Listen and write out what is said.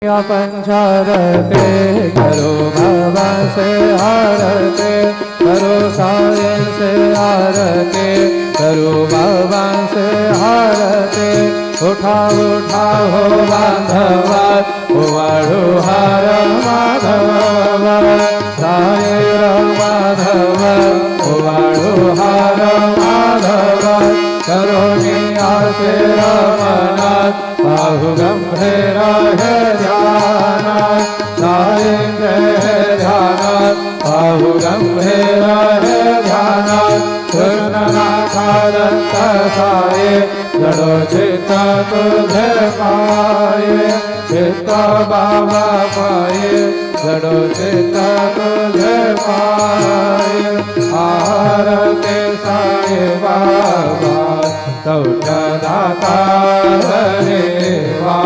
पंचारते करो बाबा से आरते करो साये से आरते करो बाबा से आरते उठाओ उठाओ बांधवा उवाड़ो हार माधव साये माधव उवाड़ो हार माधव करो निया से रमनाथ बाहु गंभीर है ध्यान सायेंद्र है ध्यान बाहु गंभीर है ध्यान कृष्णनाथ साये जड़ो चित्त तुझे पाए चित्त बाबा पाए जड़ो चित्त तुझे पाए आरते साये बाबा दाता रे वा